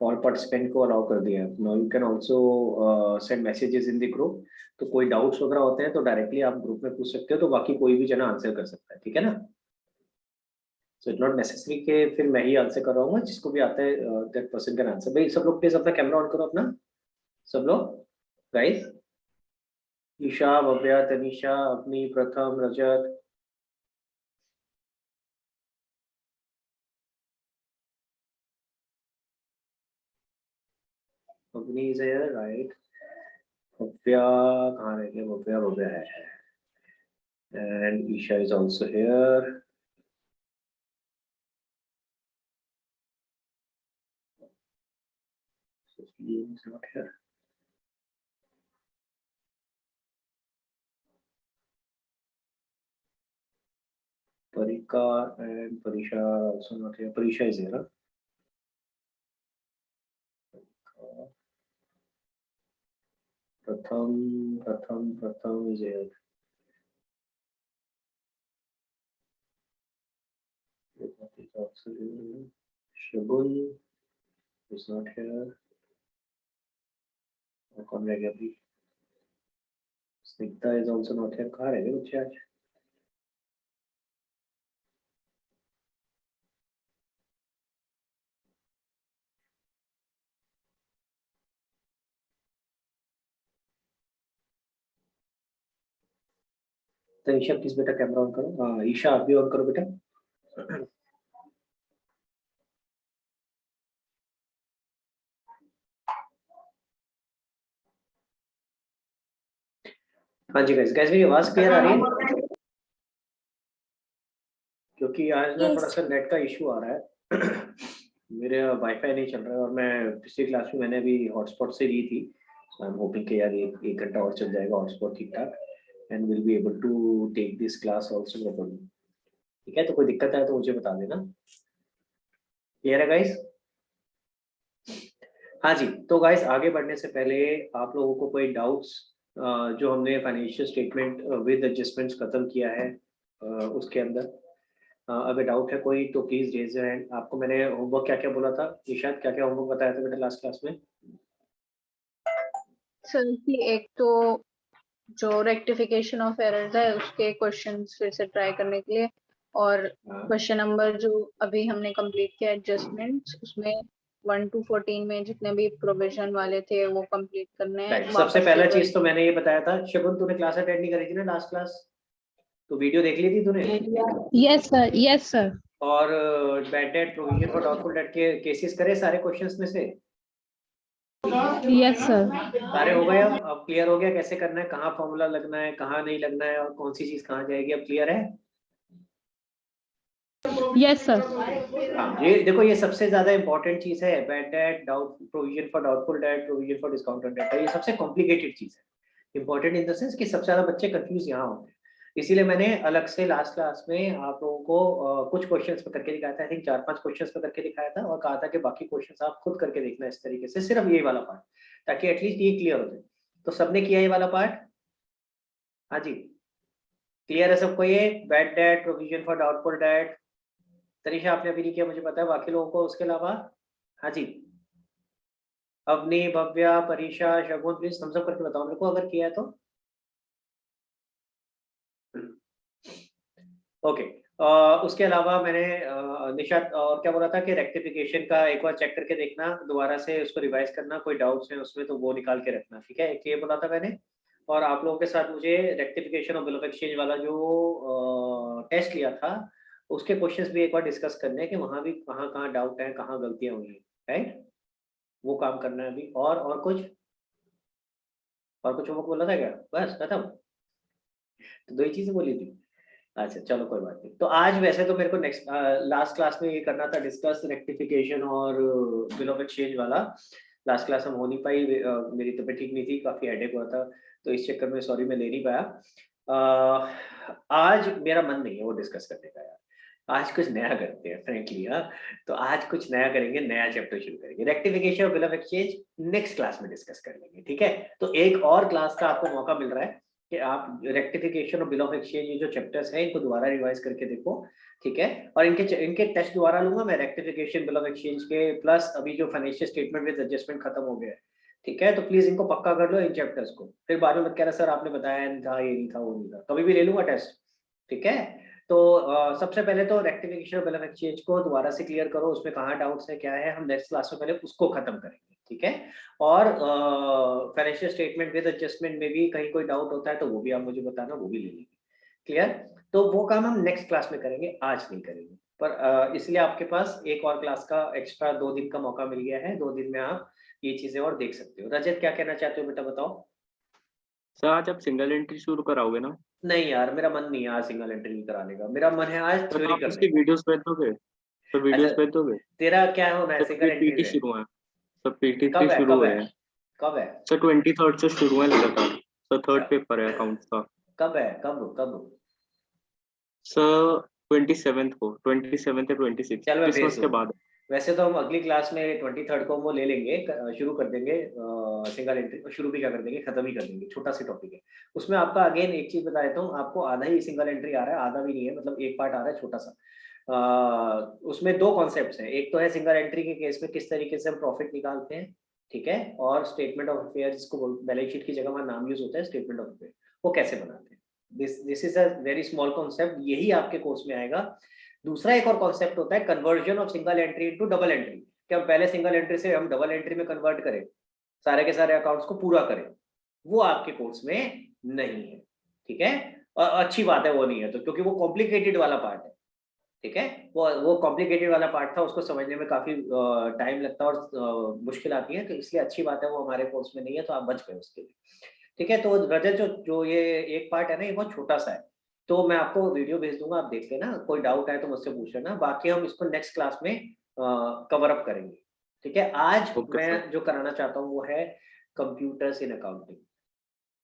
और पार्टिसिपेंट को अलाउ कर दिया है। Now you can also send messages in the group. तो कोई डाउट्स वगैरह होते हैं तो डायरेक्टली आप ग्रुप में पूछ सकते हो, तो बाकी कोई भी जना आंसर कर सकता है, ठीक है ना। सो इट नॉट नेसेसरी कि फिर मैं ही आंसर कर रहा हूँ, जिसको भी आता है दैट पर्सन कैन आंसर। भाई सब लोग प्लीज अपना कैमरा ऑन करो अपना, सब लोग गाइस। ईशा, भव्या, तनिषा, अपनी, प्रथम, रजत। अग्नि इज हियर, राइट। भव्या कहाँ रह गया, भव्या भव्या है, and Isha is also here. is not here. Parika and Parisha also not here. Parisha is here. Pratham is here. Is also here. Shagun is not here. कौन रह गया अभी? Snigdha is also not here. कहाँ रह गए बच्चे आज? तो ईशा प्लीज बेटा कैमरा ऑन करो। हाँ ईशा आप भी ऑन करो बेटा। हाँ जी गाइस, मेरी आवाज क्लियर आ रही है? क्योंकि आज ना थोड़ा सा नेट का इशू आ रहा है। मेरे वाईफाई नहीं चल रहा है, और मैं पिछली क्लास में मैंने अभी हॉटस्पॉट से ली थी। सो आई एम होपिंग कि यार एक घंटा और चल जाएगा हॉटस्पॉट ठीक ठाक, and will be able to take this class also properly. ठीक है, तो कोई दिक्कत है तो मुझे बता देना। क्लियर है गाइस? हाँ जी, तो गाइस आगे बढ़ने से पहले आप लोगों को कोई डाउट्स, जो हमने फाइनेंशियल स्टेटमेंट विद एडजस्टमेंट्स खत्म किया है उसके अंदर, अगर डाउट है कोई तो प्लीज रेज योर हैंड। आपको मैंने होमवर्क क्या क्या बोला था निशाद, क्या क्या होमवर्क बताया था बेटा लास्ट क्लास में? सर कि एक तो जो रेक्टिफिकेशन ऑफ एरर्स है उसके क्वेश्चंस फिर से ट्राई करने के लिए, और क्वेश्चन नंबर जो अभी हमने कंप्लीट किया एडजस्टमेंट्स, उसमें 1 to 14 में जितने भी प्रोविजन वाले थे वो कंप्लीट करने हैं। सबसे पहला चीज तो मैंने ये बताया था, शगुन तूने क्लास अटेंड नहीं करी थी ना लास्ट क्लास, तो वीडियो देख ली थी तूने? Yes sir, yes sir. और bad debt, provision for doubtful debt के केसेस करे सारे क्वेश्चंस में से? Yes sir. सारे हो गए? अब क्लियर हो गया कैसे करना है, कहाँ फॉर्मूला लगना है, कहाँ नहीं लगना है, और कौन सी चीज कहाँ जाएगी, अब क्लियर है? Yes sir. हाँ ये देखो, ये सबसे ज्यादा इंपॉर्टेंट चीज है, bad debt, doubt, provision for doubtful debt, provision for discounted debt, ये सबसे कॉम्प्लिकेटेड चीज है। इंपॉर्टेंट इन द सेंस कि सबसे ज्यादा बच्चे कंफ्यूज यहाँ होते हैं। इसीलिए मैंने अलग से लास्ट क्लास में आप लोगों को कुछ क्वेश्चंस पे करके दिखाया था। आई थिंक 4-5 क्वेश्चंस पे करके दिखाया था, और कहा था कि बाकी क्वेश्चंस आप खुद करके देखना इस तरीके से, सिर्फ ये वाला पार्ट, ताकि एटलीस्ट ये क्लियर हो जाए। तो सबने किया ये वाला पार्ट? हाँ जी, क्लियर है सबको ये bad debt, provision for doubtful date? Tanisha आपने अभी नहीं किया मुझे पता है, बाकी लोगों को उसके अलावा? हाँ जी, अवनी, भव्या, परीक्षा, शगुन, प्लीज थम्स अप करके बताओ मेरे को अगर किया है तो। ओके, उसके अलावा मैंने निशात और क्या बोला था कि रेक्टिफिकेशन का एक बार चेक करके देखना, दोबारा से उसको रिवाइज करना, कोई डाउट्स हैं उसमें तो वो निकाल के रखना, ठीक है, एक ये बोला था मैंने। और आप लोगों के साथ मुझे रेक्टिफिकेशन और बिल ऑफ एक्सचेंज वाला जो टेस्ट लिया था उसके क्वेश्चंस भी एक बार डिस्कस करने हैं कि वहां भी कहाँ कहाँ डाउट है, कहाँ गलतियां हुई हैं, राइट? वो काम करना है अभी। और कुछ होमवर्क बोला था क्या? बस खत्म? तो दो ही चीजें बोली थी। अच्छा चलो कोई बात नहीं। तो आज वैसे तो मेरे को नेक्स्ट लास्ट क्लास में ये करना था डिस्कस रेक्टिफिकेशन और बिल ऑफ एक्सचेंज वाला। लास्ट क्लास हम हो नहीं पाई, मेरी तबीयत ठीक नहीं थी, काफी हेडेक हुआ था, तो इस चक्कर में सॉरी मैं ले नहीं पाया। आज मेरा मन नहीं है वो डिस्कस करने का यार, आज कुछ नया करते हैं फ्रेंकली। हाँ, तो आज कुछ नया करेंगे, नया चैप्टर शुरू करेंगे, रेक्टिफिकेशन और bill of exchange next class में डिस्कस कर लेंगे, ठीक है? तो एक और क्लास का आपको मौका मिल रहा है, कि आप रेक्टिफिकेशन और बिल ऑफ एक्सचेंज ये जो चैप्टर्स हैं इनको दोबारा रिवाइज करके देखो, ठीक है। और इनके टेस्ट दोबारा लूंगा मैं, रेक्टिफिकेशन, बिल ऑफ एक्सचेंज के, प्लस अभी जो फाइनेंशियल स्टेटमेंट विद एडजस्टमेंट खत्म हो गया है, ठीक है। तो प्लीज इनको पक्का कर लो इन चैप्टर्स को, फिर बाद में मत कहना सर आपने बताया नहीं था, ये नहीं था, वो नहीं था, कभी भी ले लूंगा टेस्ट, ठीक है। तो सबसे पहले तो रेक्टिफिकेशन और बिल ऑफ एक्सचेंज को दोबारा से क्लियर करो, उसमें कहाँ डाउट्स है क्या है, हम नेक्स्ट क्लास में पहले उसको खत्म करेंगे, ठीक है। और फाइनेंशियल स्टेटमेंट विद एडजस्टमेंट में भी कहीं कोई डाउट होता है तो वो भी आप मुझे बताना, वो भी ले लेंगे, क्लियर। तो वो काम हम नेक्स्ट क्लास में करेंगे, आज नहीं करेंगे। पर इसलिए आपके पास एक और क्लास का एक्स्ट्रा 2 दिन का मौका मिल गया है, 2 दिन में आप ये चीजें और देख सकते हो। रजत क्या कहना चाहते हो बेटा, बताओ। सर आज आप सिंगल एंट्री शुरू कराओगे ना? नहीं यार, मेरा मन नहीं है आज सिंगल एंट्री कराने का, मेरा मन है आज तो थ्योरी आप करने उसकी का। वीडियोस भेज दोगे? तो अच्छा, वीडियोस भेज दोगे? तेरा क्या होना है सर सिंगल एंट्री पीटी में? शुरू है। सर पीटी कब 3 है, शुरू कब हुए है, हैं। कब है? सर 23rd से शुरू है लगातार। सर थर्ड पेपर है अकाउंट्स का। कब है, कब कब? सर 27th को, 27th या 26 चल मैं भेज क्रिसमस के दूंगा। बाद। वैसे तो हम अगली क्लास में 23rd को वो ले लेंगे, शुरू कर देंगे सिंगल एंट्री, शुरू भी क्या कर देंगे, खत्म ही कर देंगे, छोटा सी टॉपिक है। उसमें आपका अगेन एक चीज बता देता हूँ आपको, आधा ही सिंगल एंट्री आ रहा है, आधा भी नहीं है, मतलब एक पार्ट आ रहा है छोटा सा। उसमें 2 कॉन्सेप्ट्स हैं, एक तो है सिंगल एंट्री के केस में किस तरीके से हम प्रॉफिट निकालते हैं, ठीक है। और स्टेटमेंट ऑफ अफेयर, जिसको बैलेंस शीट की जगह वहाँ नाम यूज होता है स्टेटमेंट ऑफ अफेयर, वो कैसे बनाते हैं। This is a very small concept, यही आपके कोर्स में आएगा। दूसरा एक और कॉन्सेप्ट होता है conversion of single entry into double entry, कि हम पहले सिंगल एंट्री से हम डबल एंट्री में कन्वर्ट करें, सारे के सारे अकाउंट्स को पूरा करें। वो आपके कोर्स में नहीं है, ठीक है। और अच्छी बात है वो नहीं है तो, क्योंकि वो कॉम्प्लिकेटेड वाला पार्ट है, ठीक है। वो कॉम्प्लिकेटेड वाला पार्ट था, उसको समझने में काफी टाइम लगता है और मुश्किल आती है, तो इसलिए अच्छी बात है वो हमारे कोर्स में नहीं है, तो आप बच गए उसके लिए, ठीक है। तो रजत जो जो ये एक पार्ट है ना, ये बहुत छोटा सा है, तो मैं आपको वीडियो भेज दूंगा, आप देख लेना, कोई डाउट आए तो मुझसे पूछ लेना, बाकी हम इसको नेक्स्ट क्लास में कवर अप करेंगे, ठीक है। आज ओके सर। मैं जो कराना चाहता हूँ वो है कंप्यूटर्स इन अकाउंटिंग,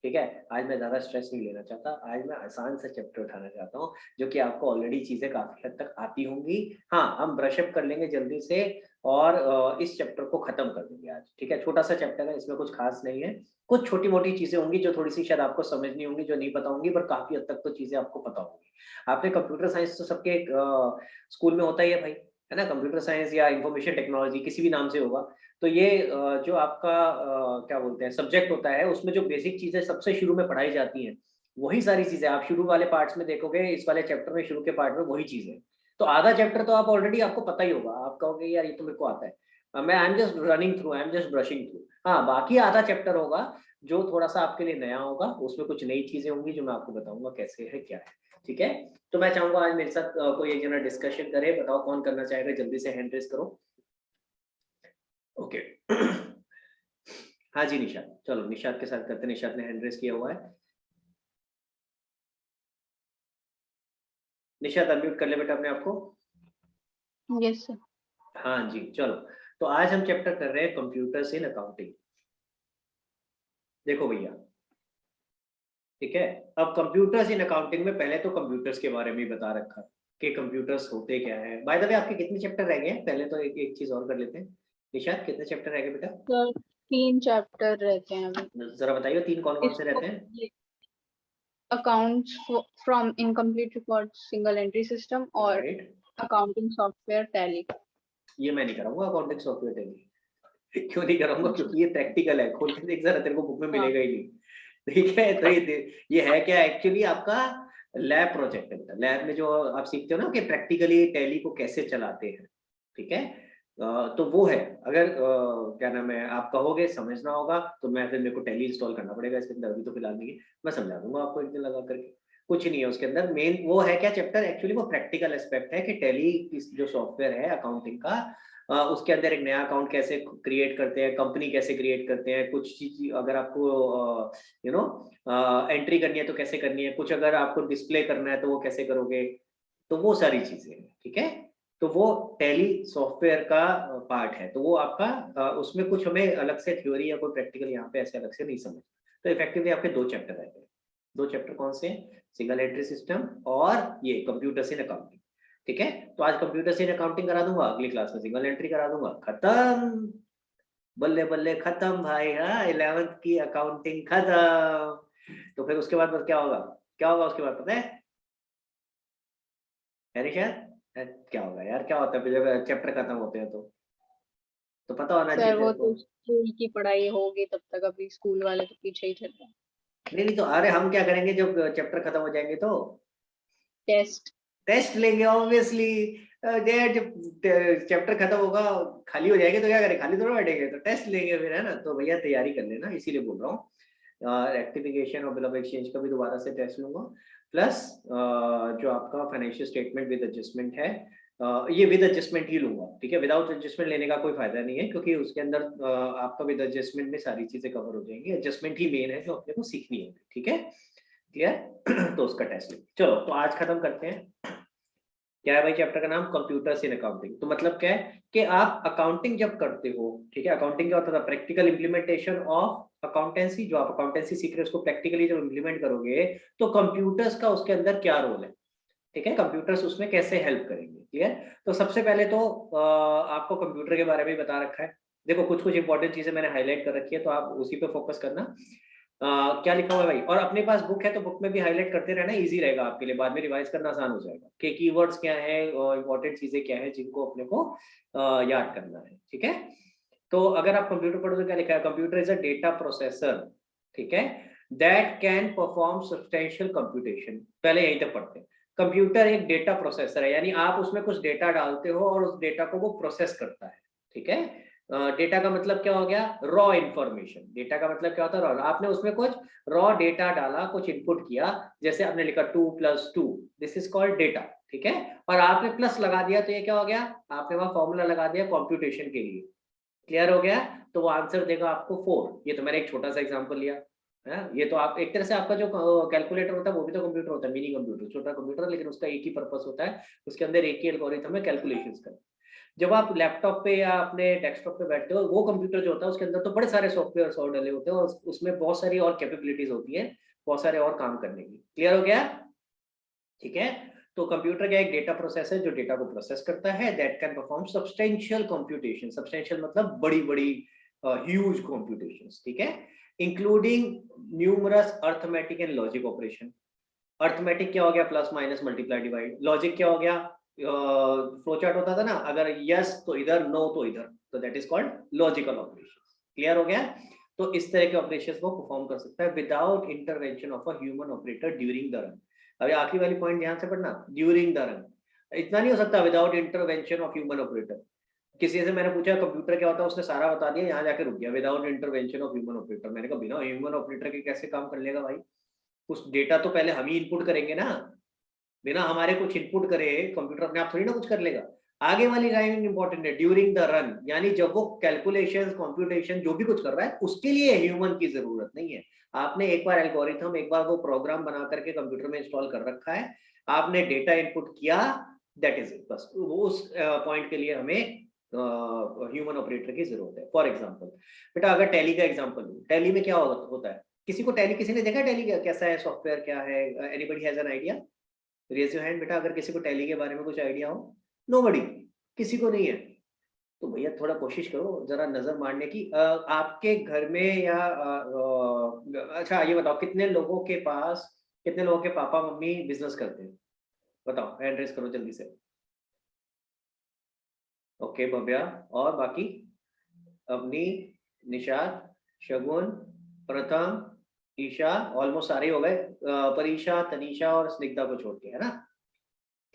ठीक है। आज मैं ज्यादा स्ट्रेस नहीं लेना चाहता, आज मैं आसान सा चैप्टर उठाना चाहता हूँ, जो कि आपको ऑलरेडी चीजें काफी हद तक आती होंगी। हाँ, हम ब्रशअप कर लेंगे जल्दी से और इस चैप्टर को खत्म कर देंगे आज, ठीक है। छोटा सा चैप्टर है, इसमें कुछ खास नहीं है, कुछ छोटी मोटी चीजें होंगी जो थोड़ी सी शायद आपको समझनी होंगी, जो नहीं पता होंगी, पर काफी हद तक तो चीजें आपको पता होंगी। आपने कंप्यूटर साइंस तो सबके स्कूल में होता ही है भाई, है ना, कंप्यूटर साइंस या इंफॉर्मेशन टेक्नोलॉजी किसी भी नाम से होगा। तो ये जो आपका क्या बोलते हैं सब्जेक्ट होता है, उसमें जो बेसिक चीजें सबसे शुरू में पढ़ाई जाती हैं, वही सारी चीजें आप शुरू वाले पार्ट्स में देखोगे, इस वाले चैप्टर में शुरू के पार्ट में वही चीजें। तो आधा चैप्टर तो आप ऑलरेडी आपको पता ही होगा, आप कहोगे यार ये तो मेरे को आता है, मैं I am just running through, I am just brushing through. हाँ, बाकी आधा चैप्टर होगा जो थोड़ा सा आपके लिए नया होगा, उसमें कुछ नई चीजें होंगी जो मैं आपको बताऊंगा कैसे है क्या है, ठीक है। तो मैं चाहूंगा आज मेरे साथ कोई एक जना डिस्कशन करे, बताओ कौन करना चाहेगा, जल्दी से हैंड रेस करो। ओके हाँ जी निशाद, चलो निशाद के साथ करते हैं, निशाद ने हैंड रेस किया हुआ है। निशाद अनम्यूट कर ले बेटा अपने आप को। Yes sir. हाँ जी चलो, तो आज हम चैप्टर कर रहे हैं कंप्यूटर्स इन अकाउंटिंग। देखो भैया, ठीक है। अब कंप्यूटर्स इन अकाउंटिंग में पहले तो कंप्यूटर्स के बारे में ही बता रखा कि कंप्यूटर्स होते क्या है। बाय द वे आपके कितने चैप्टर रह गए हैं, पहले तो एक चीज और कर लेते हैं। निशाद कितने चैप्टर रह गए बेटा? सर 3 चैप्टर रहते हैं अभी। जरा बताइए 3 कौन कौन से इसको रहते हैं? Accounts from incomplete record single entry system और राइट, अकाउंटिंग सॉफ्टवेयर टैली। ये मैं नहीं कराऊंगा अकाउंटिंग सॉफ्टवेयर टैली क्यों नहीं कराऊंगा, क्योंकि ये प्रैक्टिकल है, खोल के देख जरा, तेरे को बुक में हाँ मिलेगा ही नहीं, ठीक है। तो ये है क्या, एक्चुअली आपका लैब प्रोजेक्ट है बेटा। लैब में जो आप सीखते हो ना कि प्रैक्टिकली टैली को कैसे चलाते हैं, ठीक है। तो वो है, अगर क्या नाम है आप कहोगे समझना होगा तो मैं फिर मेरे को टैली इंस्टॉल करना पड़ेगा इसके अंदर, अभी तो फिलहाल नहीं है, मैं समझा दूंगा आपको एक दिन लगा करके। कुछ नहीं है उसके अंदर, मेन वो है क्या चैप्टर, एक्चुअली वो प्रैक्टिकल एस्पेक्ट है कि टैली जो सॉफ्टवेयर है अकाउंटिंग का, उसके अंदर एक नया अकाउंट कैसे क्रिएट करते हैं, कंपनी कैसे क्रिएट करते हैं, कुछ चीज अगर आपको यू नो एंट्री करनी है तो कैसे करनी है, कुछ अगर आपको डिस्प्ले करना है तो वो कैसे करोगे, तो वो सारी चीजें हैं, ठीक है। तो वो टैली सॉफ्टवेयर का पार्ट है, तो वो आपका उसमें कुछ हमें अलग से थ्योरी या कोई प्रैक्टिकल यहाँ पे ऐसे अलग से नहीं समझ। तो इफेक्टिवली आपके 2 चैप्टर रहते हैं। 2 चैप्टर कौन से हैं? सिंगल एंट्री सिस्टम और ये कंप्यूटर्स इन अकाउंटिंग, ठीक है। तो आज कंप्यूटर्स इन अकाउंटिंग करा दूंगा, अगली क्लास में सिंगल एंट्री करा दूंगा, खत्म, बल्ले बल्ले खत्म भाई। हाँ, 11th की अकाउंटिंग खत्म। तो फिर उसके बाद बस क्या होगा उसके बाद पता है शायद क्या होगा यार, क्या होता है फिर जब चैप्टर खत्म होते हैं तो पता होना चाहिए सर वो तेरे को। तो स्कूल की पढ़ाई होगी तब तक, अभी स्कूल वाले तो पीछे ही चल रहे हैं। नहीं तो अरे हम क्या करेंगे जब चैप्टर खत्म हो जाएंगे तो टेस्ट। टेस्ट लेंगे ऑब्वियसली। जब चैप्टर खत्म होगा, खाली हो जाएंगे तो क्या करें, खाली थोड़ा बैठेंगे, तो टेस्ट लेंगे फिर, है ना। तो भैया तैयारी कर लेना, इसीलिए बोल रहा हूँ। रेक्टिफिकेशन और बिल ऑफ एक्सचेंज का भी दोबारा से टेस्ट लूंगा, प्लस जो आपका फाइनेंशियल स्टेटमेंट विद एडजस्टमेंट है, ये विद एडजस्टमेंट ही लूंगा, ठीक है। विदाउट एडजस्टमेंट लेने का कोई फायदा नहीं है, क्योंकि उसके अंदर आपका विद एडजस्टमेंट में सारी चीजें कवर हो जाएंगी। एडजस्टमेंट ही मेन है जो अपने को सीखनी है, ठीक है, क्लियर। तो उसका टेस्ट ले, चलो तो आज खत्म करते हैं। क्या है भाई चैप्टर का नाम, कंप्यूटर्स इन अकाउंटिंग। तो मतलब क्या है कि आप अकाउंटिंग जब करते हो, ठीक है, अकाउंटिंग क्या होता था, प्रैक्टिकल इंप्लीमेंटेशन ऑफ अकाउंटेंसी। जो आप अकाउंटेंसी सीख रहे हो उसको प्रैक्टिकली जब इंप्लीमेंट करोगे तो कंप्यूटर्स का उसके अंदर क्या रोल है, ठीक है, कंप्यूटर्स उसमें कैसे हेल्प करेंगे, क्लियर। तो सबसे पहले तो आपको कंप्यूटर के बारे में बता रखा है। देखो कुछ कुछ इंपॉर्टेंट चीजें मैंने हाईलाइट कर रखी है, तो आप उसी पे फोकस करना। क्या लिखा हुआ है भाई, और अपने पास बुक है तो बुक में भी हाईलाइट करते रहना, इजी रहेगा आपके लिए, बाद में रिवाइज करना आसान हो जाएगा कि कीवर्ड्स क्या है और इंपॉर्टेंट चीजें क्या है जिनको अपने को याद करना है, ठीक है। तो अगर आप कंप्यूटर पढ़ो तो क्या लिखा है, computer is a data processor, ठीक है, that can perform substantial computation. पहले यहीं तक पढ़ते हैं। कंप्यूटर एक डेटा प्रोसेसर है, यानी आप उसमें कुछ डेटा डालते हो और उस डेटा को वो प्रोसेस करता है, ठीक है। डेटा का मतलब क्या हो गया, रॉ इंफॉर्मेशन। डेटा का मतलब क्या होता है, रॉ। आपने उसमें कुछ रॉ डेटा डाला, कुछ इनपुट किया, जैसे आपने लिखा 2+2, दिस इज कॉल्ड डेटा, ठीक है। और आपने प्लस लगा दिया तो ये क्या हो गया, आपने वहां फॉर्मूला लगा दिया कंप्यूटेशन के लिए, क्लियर हो गया। तो वो आंसर देगा आपको 4। ये तो मैंने एक छोटा सा एग्जांपल लिया है। ये तो आप एक तरह से, आपका जो कैलकुलेटर होता है वो भी तो कंप्यूटर होता है, मिनी कंप्यूटर, छोटा कंप्यूटर, लेकिन उसका एक ही पर्पस होता है, उसके अंदर एक ही एल्गोरिथम है कैलकुलेशंस का। जब आप लैपटॉप पे या अपने डेस्कटॉप पे बैठते हो, वो कंप्यूटर जो होता है उसके अंदर तो बड़े सारे सॉफ्टवेयर और डले होते हैं, और उसमें बहुत सारी और कैपेबिलिटीज होती है, बहुत सारे और काम करने की, क्लियर हो गया, ठीक है। तो कंप्यूटर क्या एक डेटा प्रोसेस है जो डेटा को प्रोसेस करता है, that can perform substantial computation. Substantial मतलब बड़ी बड़ी ह्यूज कंप्यूटेशंस, ठीक है, including numerous arithmetic and logic operation. Arithmetic क्या हो गया, plus minus multiply divide. Logic क्या हो गया, फ्लो चार्ट होता था ना, अगर यस तो इधर, नो तो इधर, तो that is called logical operation, clear हो गया। तो इस तरह के ऑपरेशंस को परफॉर्म कर सकता है without intervention of a human operator during the run. अभी आखिरी वाली पॉइंट ध्यान से पढ़ना, ड्यूरिंग द रन, इतना नहीं हो सकता without intervention of human operator. किसी से मैंने पूछा कंप्यूटर क्या होता है, उसने सारा बता दिया, यहाँ जाके रुक गया, without intervention of human operator. मैंने कहा बिना ह्यूमन ऑपरेटर के कैसे काम कर लेगा भाई, उस डेटा तो पहले हम ही इनपुट करेंगे ना, बिना हमारे कुछ इनपुट करे कंप्यूटर अपने आप थोड़ी ना कुछ कर लेगा। आगे वाली लाइन इंपॉर्टेंट है, ड्यूरिंग द रन, यानी जब वो कैलकुलेशंस कंप्यूटेशन जो भी कुछ कर रहा है उसके लिए ह्यूमन की जरूरत नहीं है। आपने एक बार एल्गोरिथम, एक बार वो प्रोग्राम बना करके कंप्यूटर में इंस्टॉल कर रखा है, आपने डेटा इनपुट किया, दैट इज इट, बस उस पॉइंट के लिए हमें ह्यूमन ऑपरेटर की जरूरत है। फॉर एग्जाम्पल बेटा अगर टैली का एग्जाम्पल लूं, टैली में क्या होता है, किसी को टैली, किसी ने देखा टैली कैसा है, सॉफ्टवेयर क्या है, anybody has an idea, raise your hand बेटा अगर किसी को टैली के बारे में कुछ आइडिया हो। नोबडी, किसी को नहीं है। तो भैया थोड़ा कोशिश करो जरा नजर मारने की। आपके घर में या अच्छा ये बताओ कितने लोगों के पापा मम्मी बिजनेस करते हैं, बताओ, हैंड रेस करो जल्दी से। ओके भव्या, और बाकी अवनी, निशाद, शगुन, प्रथम, ईशा, ऑलमोस्ट सारे हो गए, परीक्षा, तनीषा और स्निग्धा को छोड़ के, है ना,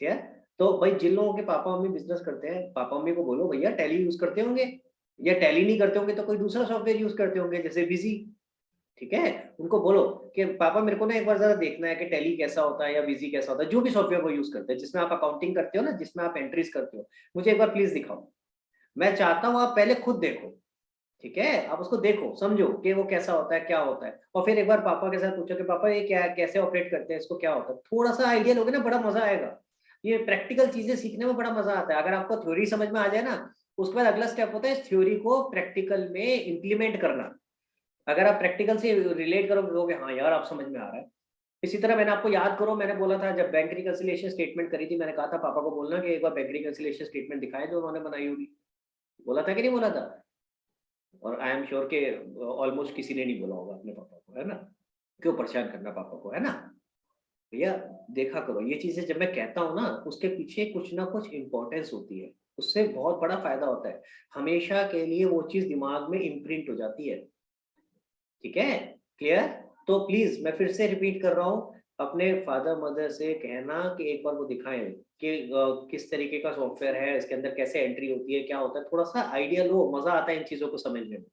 ठीक है। तो भाई जिन लोगों के पापा मम्मी बिजनेस करते हैं, पापा मम्मी को बोलो भैया टैली यूज करते होंगे, या टैली नहीं करते होंगे तो कोई दूसरा सॉफ्टवेयर यूज करते होंगे जैसे बिजी, ठीक है। उनको बोलो कि पापा मेरे को ना एक बार जरा देखना है कि टैली कैसा होता है या बिजी कैसा होता है, जो भी सॉफ्टवेयर को यूज करते हैं जिसमें आप अकाउंटिंग करते हो ना, जिसमें आप एंट्रीज करते हो, मुझे एक बार प्लीज दिखाओ। मैं चाहता हूँ आप पहले खुद देखो, ठीक है, आप उसको देखो समझो कि वो कैसा होता है क्या होता है, और फिर एक बार पापा के साथ पूछो कि पापा ये क्या है, कैसे ऑपरेट करते हैं, इसको क्या होता है, थोड़ा सा आइडिया लोगे ना, बड़ा मजा आएगा। ये प्रैक्टिकल चीजें सीखने में बड़ा मजा आता है। अगर आपको थ्योरी समझ में आ जाए ना, उसके बाद अगला स्टेप होता है इस थ्योरी को प्रैक्टिकल में इंप्लीमेंट करना। अगर आप प्रैक्टिकल से रिलेट करोगे, हाँ यार आप समझ में आ रहा है। इसी तरह मैंने आपको याद करो, मैंने बोला था जब बैंक रिकंसिलिएशन स्टेटमेंट करी थी, मैंने कहा था पापा को बोलना कि एक बार बैंक रिकंसिलिएशन स्टेटमेंट दिखाए जो उन्होंने बनाई होगी, बोला था कि नहीं बोला था। और आई एम श्योर के ऑलमोस्ट किसी ने नहीं बोला होगा अपने पापा को, है ना। क्यों परेशान करना पापा को, है ना भैया। देखा करो ये चीजें जब मैं कहता हूँ ना, उसके पीछे कुछ ना कुछ इंपॉर्टेंस होती है, उससे बहुत बड़ा फायदा होता है, हमेशा के लिए वो चीज दिमाग में इम्प्रिंट हो जाती है। ठीक है, क्लियर। तो प्लीज मैं फिर से रिपीट कर रहा हूँ, अपने फादर मदर से कहना कि एक बार वो दिखाएं कि किस तरीके का सॉफ्टवेयर है, इसके अंदर कैसे एंट्री होती है, क्या होता है, थोड़ा सा आइडिया लो, मजा आता है इन चीजों को समझने में।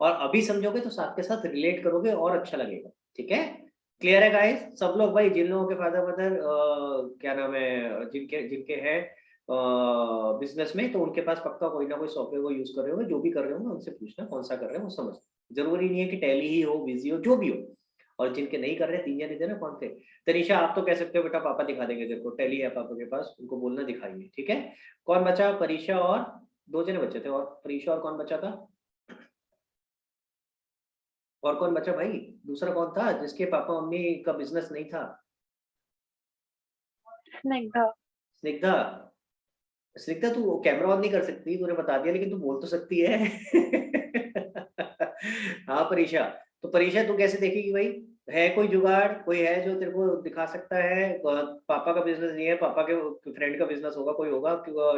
और अभी समझोगे तो साथ के साथ रिलेट करोगे और अच्छा लगेगा। ठीक है, क्लियर है गाइस सब लोग। भाई जिन लोगों के फादर मदर क्या नाम है, जिनके जिनके हैं बिजनेस में, तो उनके पास पक्का कोई ना कोई सॉफ्टवेयर वो यूज कर रहे होंगे, जो भी कर रहे होंगे उनसे पूछना कौन सा कर रहे हैं, वो समझ। जरूरी नहीं है कि टैली ही हो, बिजी हो, जो भी हो। और जिनके नहीं कर रहे, तीन जने थे ना, कौन थे? तनीषा आप तो कह सकते हो बेटा पापा दिखा देंगे तेरे को, टैली है पापा के पास, उनको बोलना दिखाइए। ठीक है, कौन बचा? परीक्षा और दो जने बचे थे, और परीक्षा और कौन बचा था? और कौन बचा भाई? दूसरा कौन था जिसके पापा मम्मी का बिजनेस नहीं था? स्निग्धा। स्निग्धा। स्निग्धा तू कैमरा ऑन नहीं कर सकती, तूने बता दिया, लेकिन तू बोल तो सकती है। हाँ परीक्षा, तो परीक्षा तू कैसे देखेगी भाई? है कोई जुगाड़, कोई है जो तेरे को दिखा सकता है? पापा का बिजनेस नहीं है, पापा के फ्रेंड का बिजनेस होगा, कोई होगा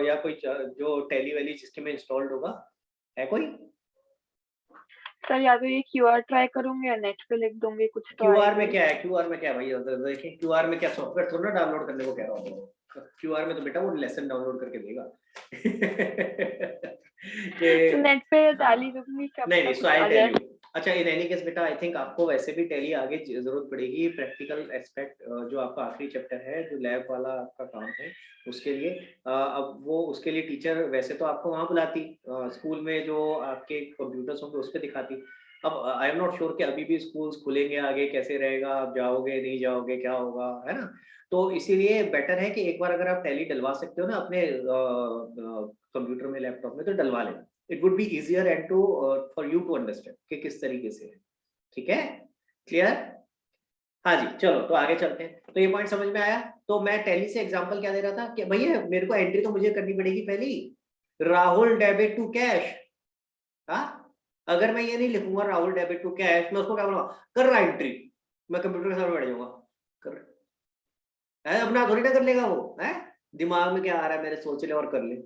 या कोई जो टैली वैली जिसके में इंस्टॉल्ड होगा, है कोई? सर या तो ये क्यूआर ट्राई करूंगी या नेट पे लिख दूंगी, कुछ तो क्यूआर आएगा। में क्या है? क्यूआर में क्या है भाई? देखिए क्यूआर में क्या सॉफ्टवेयर थोड़ा ना डाउनलोड करने को कह रहा हूँ। क्यूआर में तो बेटा वो लेसन डाउनलोड करके देगा। तो कि नेट पे डाली दूंगी, क्या नहीं पता नहीं, सो कुछ आई आ टेल जाए। यू। अच्छा इन एनी केस बेटा, आई थिंक आपको वैसे भी टैली आगे जरूरत पड़ेगी, प्रैक्टिकल एस्पेक्ट जो आपका आखिरी चैप्टर है, जो लैब वाला आपका काम है, उसके लिए अब वो उसके लिए टीचर वैसे तो आपको वहाँ बुलाती, स्कूल में जो आपके कंप्यूटर्स होंगे उस पर दिखाती। अब आई एम नॉट श्योर कि अभी भी स्कूल्स खुलेंगे आगे, कैसे रहेगा, आप जाओगे नहीं जाओगे, क्या होगा, है ना। तो इसीलिए बेटर है कि एक बार अगर आप टैली डलवा सकते हो ना अपने कंप्यूटर में, लैपटॉप में, तो डलवा लेना। It would be easier and to for you to understand कि किस तरीके से है। ठीक है, क्लियर। हाँ जी, चलो तो आगे चलते हैं। तो ये पॉइंट समझ में आया। तो मैं टैली से एग्जांपल क्या दे रहा था कि भैया मेरे को एंट्री तो मुझे करनी पड़ेगी पहली, राहुल डेबिट टू कैश। हाँ, अगर मैं ये नहीं लिखूंगा राहुल डेबिट टू कैश, मैं उसको क्या बोलूंगा? कर रहा एंट्री, मैं कंप्यूटर के सामने बैठ जाऊंगा, कर है अपना थोड़ी ना कर लेगा वो, है दिमाग में क्या आ रहा है मेरे, सोच ले और कर ले,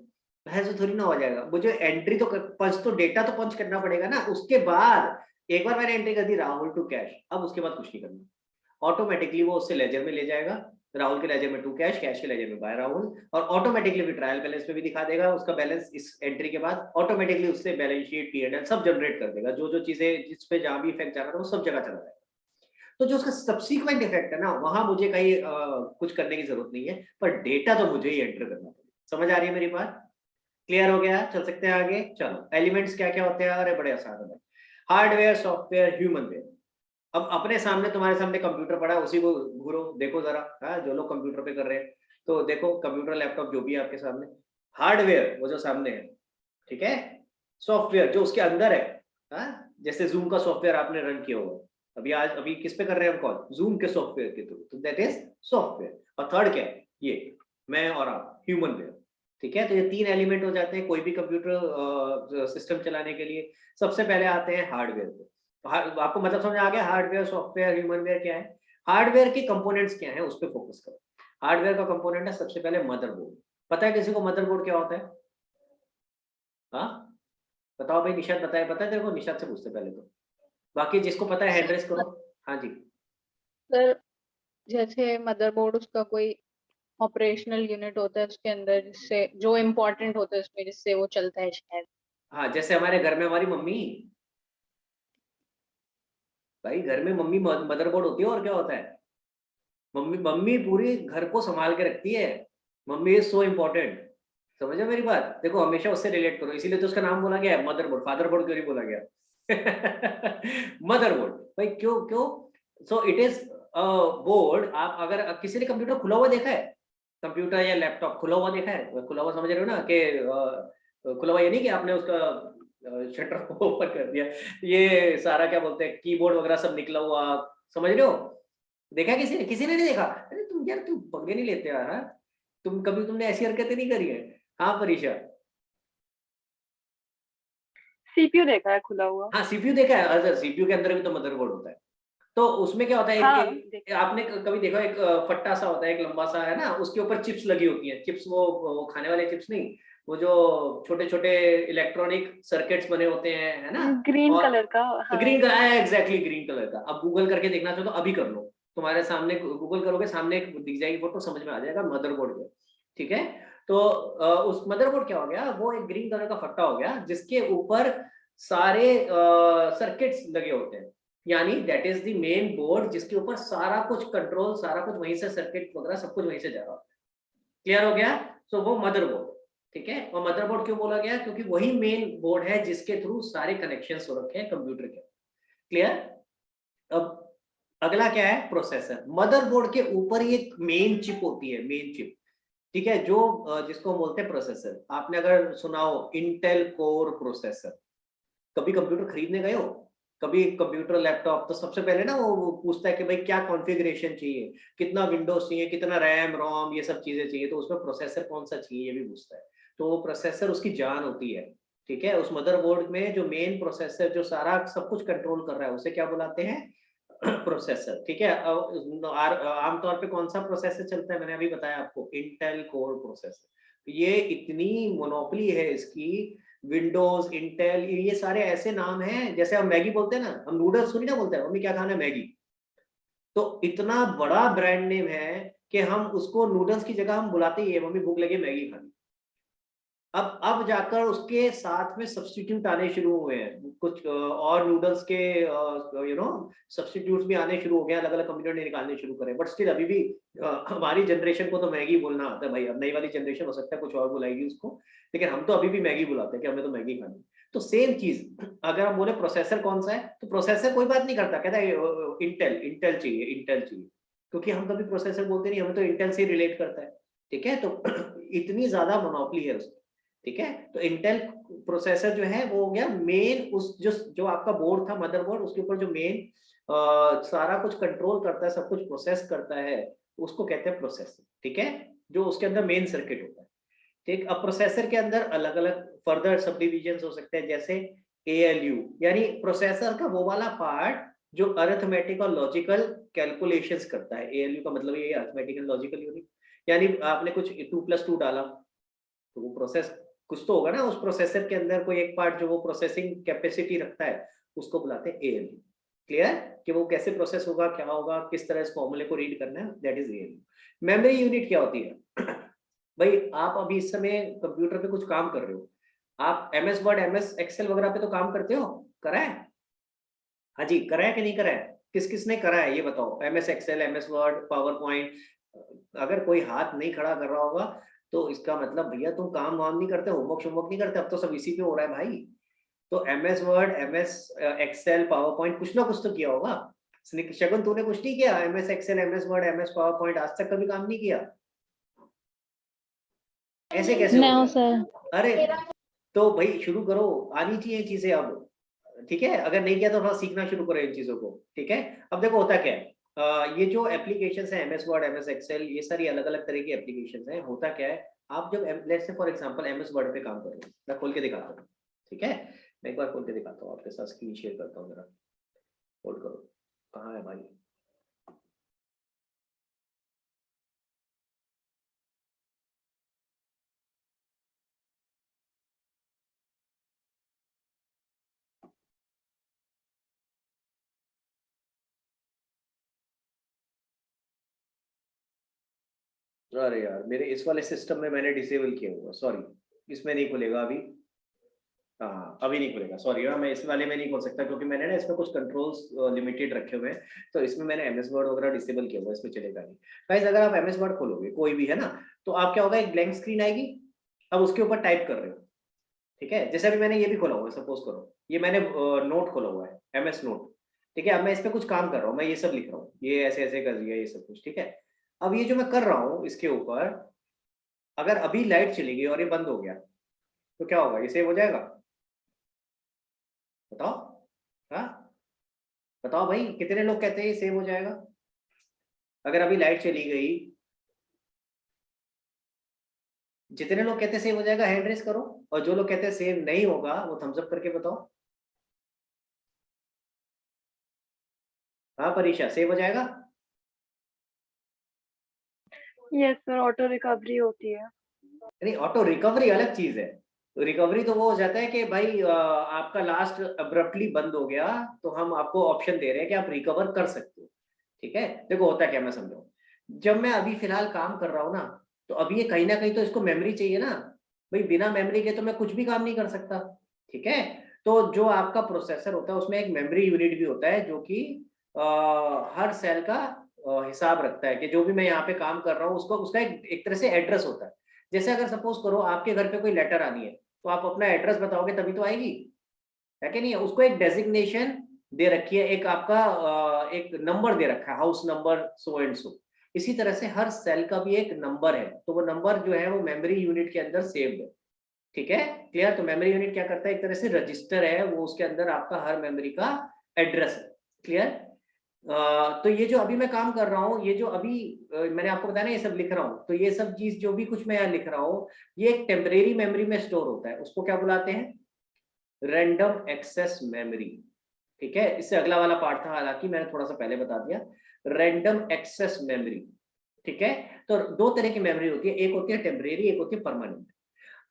ऐसे थोड़ी ना हो जाएगा। मुझे एंट्री तो पंच, तो डेटा तो पंच करना पड़ेगा ना। उसके बाद एक बार मैंने एंट्री कर दी राहुल टू कैश, अब उसके बाद कुछ नहीं करना, ऑटोमेटिकली वो उससे लेजर में ले जाएगा, राहुल के लेजर में टू कैश, कैश के लेजर में बाय राहुल, और ऑटोमेटिकली फिर ट्रायल बैलेंस में भी दिखा देगा उसका बैलेंस। इस एंट्री के बाद ऑटोमेटिकली उससे बैलेंस शीट, पी&एल सब जनरेट कर देगा, जो जो चीजें जिस पे जहां भी इफेक्ट जाना था वो सब जगह चला जाएगा। तो जो उसका सब्सिक्वेंट इफेक्ट है ना, वहां मुझे कहीं कुछ करने की जरूरत नहीं है, पर डेटा तो मुझे ही एंटर करना पड़ेगा। समझ आ रही है मेरी बात? क्लियर हो गया? चल सकते हैं आगे। चलो एलिमेंट्स क्या क्या होते हैं? अरे बड़े आसान है, हार्डवेयर, सॉफ्टवेयर, ह्यूमनवेयर। अब अपने सामने, तुम्हारे सामने कंप्यूटर पड़ा है, उसी को घूरो देखो जरा, हाँ जो लोग कंप्यूटर पे कर रहे हैं, तो देखो कंप्यूटर लैपटॉप जो भी है आपके सामने, हार्डवेयर वो जो सामने है, ठीक है, सॉफ्टवेयर जो उसके अंदर है, हाँ जैसे जूम का सॉफ्टवेयर आपने रन किया हुआ, अभी किस पे कर रहे हैं हम कॉल? जूम के सॉफ्टवेयर के थ्रू, तो दैट इज सॉफ्टवेयर। और थर्ड क्या है? ये मैं और आप, ह्यूमनवेयर। ठीक है, तो ये तीन एलिमेंट हो जाते हैं कोई भी कंप्यूटर सिस्टम चलाने के लिए। सबसे पहले आते हैं हार्डवेयर पे। आपको मतलब समझ आ गया हार्डवेयर, सॉफ्टवेयर, ह्यूमनवेयर क्या है? हार्डवेयर के कंपोनेंट्स क्या हैं उस पर फोकस करो। हार्डवेयर का कंपोनेंट है सबसे पहले मदरबोर्ड। पता है किसी को मदरबोर्ड क्या होता है? हाँ बताओ भाई, निशाद बताए, पता है तेरे को? निशाद से पूछते पहले तो, बाकी जिसको पता है हैंड रेस करो। हाँ जी। सर जैसे मदरबोर्ड उसका कोई ऑपरेशनल यूनिट होता है उसके अंदर, जिससे जो इम्पोर्टेंट होता है उसमें, जिससे वो चलता है शायद। हाँ जैसे हमारे घर में हमारी मम्मी, भाई घर में मम्मी मदरबोर्ड होती है, और क्या होता है? मम्मी मम्मी पूरी घर को संभाल के रखती है। Mummy is so important. समझो मेरी बात, देखो हमेशा उससे रिलेट करो, इसीलिए तो उसका नाम बोला गया है मदरबोर्ड। फादरबोर्ड क्यों नहीं बोला गया? मदरबोर्ड भाई, क्यों क्यों? So it is board. आप अगर किसी ने कंप्यूटर खुला हुआ देखा है, कंप्यूटर या लैपटॉप खुला हुआ देखा है? खुला हुआ समझ रहे हो ना, कि खुला हुआ ये नहीं कि आपने उसका शटर ओपन कर दिया, ये सारा क्या बोलते हैं, कीबोर्ड वगैरह सब निकला हुआ, समझ रहे हो? देखा है किसी ने? किसी ने नहीं देखा? अरे तुम यार, तुम पंगे नहीं लेते यार, हाँ? तुमने ऐसी हरकतें नहीं करी है। हाँ परीक्षा। सीपीयू देखा है खुला हुआ। हाँ सीपीयू देखा है। अच्छा सीपीयू के अंदर भी तो मदरबोर्ड होता है। तो उसमें क्या होता है, हाँ, आपने कभी देखा एक फट्टा सा होता है, एक लंबा सा, है ना, उसके ऊपर चिप्स लगी होती हैं, चिप्स वो खाने वाले चिप्स नहीं, वो जो छोटे छोटे इलेक्ट्रॉनिक सर्किट्स बने होते हैं, है ना, ग्रीन और कलर का, हाँ। Green colour, exactly green colour का। अब गूगल करके देखना चाहो तो अभी कर लो, तुम्हारे सामने गूगल करोगे, सामने एक दिख जाएगी फोटो, समझ में आ जाएगा मदरबोर्ड पे, ठीक है। तो उस मदरबोर्ड क्या हो गया, वो एक ग्रीन कलर का फट्टा हो गया जिसके ऊपर सारे सर्किट्स लगे होते हैं, यानी that is the main board, जिसके ऊपर सारा कुछ कंट्रोल, सारा कुछ वहीं से, सर्किट वगैरह सब कुछ वहीं से जा रहा होता है। क्लियर हो गया? सो वो मदरबोर्ड, ठीक है। और मदरबोर्ड क्यों बोला गया, क्योंकि वही मेन बोर्ड है जिसके थ्रू सारे कनेक्शंस हो रखे हैं कंप्यूटर के। क्लियर? अब अगला क्या है, प्रोसेसर। मदरबोर्ड के ऊपर ही एक मेन चिप होती है, मेन चिप, ठीक है, जो जिसको बोलते हैं प्रोसेसर। आपने अगर सुना हो इंटेल कोर प्रोसेसर, कभी कंप्यूटर खरीदने गए हो, कभी कंप्यूटर लैपटॉप, तो सबसे पहले ना वो पूछता है कि भाई क्या कॉन्फ़िगरेशन चाहिए, कितना विंडोज चाहिए, कितना रैम रोम, ये सब चीजें चाहिए, तो उसमें प्रोसेसर कौन सा चाहिए ये भी पूछता है। तो वो प्रोसेसर उसकी जान होती है, ठीक है। उस मदरबोर्ड में जो मेन प्रोसेसर जो सारा सब कुछ कंट्रोल कर रहा है, उसे क्या बुलाते हैं, प्रोसेसर, ठीक है। आमतौर पे कौन सा प्रोसेसर चलता है, मैंने अभी बताया आपको, इंटेल कोर प्रोसेसर। ये इतनी मोनोपोली है इसकी, विंडोज, इंटेल, ये सारे ऐसे नाम हैं, जैसे हम मैगी बोलते हैं ना, हम नूडल्स थोड़ी ना बोलते हैं, मम्मी क्या खाना है, मैगी। तो इतना बड़ा ब्रांड नेम है कि हम उसको नूडल्स की जगह हम बुलाते ही है, मम्मी भूख लगी मैगी खानी। अब जाकर उसके साथ में सब्स्टिट्यूट आने शुरू हुए हैं, कुछ और नूडल्स के सब्स्टिट्यूट्स भी आने शुरू हो गए, अलग अलग कंपनियों ने निकालने शुरू करे, बट स्टिल अभी भी हमारी जनरेशन को तो मैगी बोलना आता है भाई। अब नई वाली जनरेशन हो सकता है कुछ और बुलाएगी उसको, लेकिन हम तो अभी भी मैगी बुलाते हैं कि हमें तो मैगी खानी। तो सेम चीज, अगर हम बोले प्रोसेसर कौन सा है, तो प्रोसेसर कोई बात नहीं करता, कहता है इंटेल, इंटेल चाहिए, इंटेल चाहिए, क्योंकि हम कभी प्रोसेसर बोलते नहीं, हमें तो इंटेल से रिलेट करता है, ठीक है। तो इतनी ज्यादा मोनोपोली है उसकी, ठीक है। तो इंटेल प्रोसेसर जो है वो हो गया मेन, उस जो आपका बोर्ड था, मदरबोर्ड, उसके ऊपर जो मेन सारा कुछ कंट्रोल करता है, सब कुछ प्रोसेस करता है, उसको कहते हैं प्रोसेसर, ठीक है, जो उसके अंदर मेन सर्किट होता है, ठीक। अब प्रोसेसर के अंदर अलग अलग फर्दर सब डिविजन हो सकते हैं, जैसे ALU, यानी प्रोसेसर का वो वाला पार्ट जो अरिथमेटिक और लॉजिकल कैलकुलेशंस करता है। ALU का मतलब ये अरिथमेटिक एंड लॉजिकल यूनिट, यानी आपने कुछ 2+2 डाला, तो वो प्रोसेस कुछ तो होगा ना उस प्रोसेसर के अंदर, कोई एक पार्ट जो वो प्रोसेसिंग कैपेसिटी रखता है, उसको बुलाते हैं ALU। क्लियर कि वो कैसे प्रोसेस होगा, क्या होगा, किस तरह इस फॉर्मूले को रीड करना है, that is ALU। Memory unit क्या होती है, भाई आप अभी इस समय कंप्यूटर पे कुछ काम कर रहे हो, आप MS वर्ड, MS एक्सेल वगैरह पे तो काम करते हो, करा है? हाँ जी, करा है कि नहीं करा है? किस किसने करा है ये बताओ, MS Excel, MS Word, PowerPoint. अगर कोई हाथ नहीं खड़ा कर रहा होगा तो इसका मतलब भैया तुम काम वाम नहीं करते, होमवर्क नहीं करते, अब तो सब इसी पे हो रहा है भाई। तो MS Word, MS Excel, PowerPoint, कुछ ना कुछ तो किया होगा। शगुन तूने कुछ नहीं किया, MS Excel, MS Word, MS PowerPoint आज तक कभी काम नहीं किया? ऐसे कैसे हो नो गया? सर। अरे तो भाई शुरू करो, आनी चाहिए चीजें अब, ठीक है। अगर नहीं किया तो थोड़ा सीखना शुरू करो इन चीजों को, ठीक है। अब देखो होता क्या है, ये जो एप्लीकेशंस है, MS वर्ड, MS एक्सेल, ये सारी अलग अलग तरह की एप्लीकेशंस हैं। होता क्या है, आप जब let's say for example MS word पे काम कर रहे हो, मैं खोल के दिखाता हूँ, ठीक है। मैं एक बार खोल के दिखाता हूँ आपके साथ, स्क्रीन शेयर करता हूँ जरा, होल्ड करो, कहाँ है भाई। अरे यार, मेरे इस वाले सिस्टम में मैंने डिसेबल किया हुआ, सॉरी, इसमें नहीं खुलेगा अभी। हाँ अभी नहीं खुलेगा, सॉरी, मैं इस वाले में नहीं खोल सकता, क्योंकि मैंने ना इसमें कुछ कंट्रोल्स लिमिटेड रखे हुए हैं, तो इसमें मैंने MS वर्ड वगैरह डिसेबल किया हुआ है, इसमें चलेगा नहीं। गाइस अगर आप MS वर्ड खोलोगे कोई भी, है ना, तो आप क्या होगा, एक ब्लैंक स्क्रीन आएगी, अब उसके ऊपर टाइप कर रहे हो, ठीक है। जैसे अभी मैंने ये भी खोला हुआ है, सपोज करो ये मैंने नोट खोला हुआ है, MS नोट, ठीक है। अब मैं इस पे कुछ काम कर रहा हूँ, मैं ये सब लिख रहा हूँ, ये ऐसे ऐसे कर दिया, ये सब कुछ, ठीक है। अब ये जो मैं कर रहा हूँ इसके ऊपर, अगर अभी लाइट चली गई और ये बंद हो गया, तो क्या होगा, ये सेव हो जाएगा? बताओ, हाँ बताओ भाई, कितने लोग कहते हैं ये सेव हो जाएगा? अगर अभी लाइट चली गई, जितने लोग कहते हैं सेव हो जाएगा हैंड रेस करो, और जो लोग कहते हैं सेव नहीं होगा वो थम्स अप करके बताओ। हाँ परीक्षा, सेव हो जाएगा? यस सर, ऑटो रिकवरी होती है। नहीं, ऑटो रिकवरी अलग चीज है। रिकवरी तो वो हो जाता है कि भाई आपका लास्ट अब्रप्टली बंद हो गया तो हम आपको ऑप्शन दे रहे हैं कि आप रिकवर कर सकते हो। ठीक है, देखो होता क्या, मैं समझाऊं। जब मैं अभी फिलहाल काम कर रहा हूँ ना, तो अभी ये कहीं ना कहीं तो इसको मेमोरी चाहिए ना भाई, बिना मेमोरी के तो मैं कुछ भी काम नहीं कर सकता। ठीक है, तो जो आपका प्रोसेसर होता है उसमें एक मेमोरी यूनिट भी होता है जो कि हर सेल का हिसाब रखता है कि जो भी मैं यहाँ पे काम कर रहा हूँ उसको, उसका एक तरह से एड्रेस होता है। जैसे अगर सपोज करो आपके घर पे कोई लेटर आनी है तो आप अपना एड्रेस बताओगे तभी तो आएगी, है कि नहीं है? उसको एक डेजिग्नेशन दे रखी है, एक आपका एक नंबर दे रखा है, house number so and so. इसी तरह से हर सेल का भी एक नंबर है, तो वो नंबर जो है वो मेमोरी यूनिट के अंदर सेव्ड है। ठीक है, क्लियर? तो मेमोरी यूनिट क्या करता है, एक तरह से रजिस्टर है, वो उसके अंदर आपका हर मेमोरी का एड्रेस है। क्लियर? तो ये जो अभी मैं काम कर रहा हूँ, ये जो अभी मैंने आपको बताया ना ये सब लिख रहा हूँ, तो ये सब चीज जो भी कुछ मैं यहाँ लिख रहा हूँ ये एक टेम्परेरी मेमोरी में स्टोर होता है। उसको क्या बुलाते हैं? Random access memory. ठीक है, इससे अगला वाला पार्ट था, हालांकि मैंने थोड़ा सा पहले बता दिया, रैंडम एक्सेस मेमोरी। ठीक है, तो दो तरह की मेमोरी होती है, एक होती है टेम्परेरी, एक होती है परमानेंट।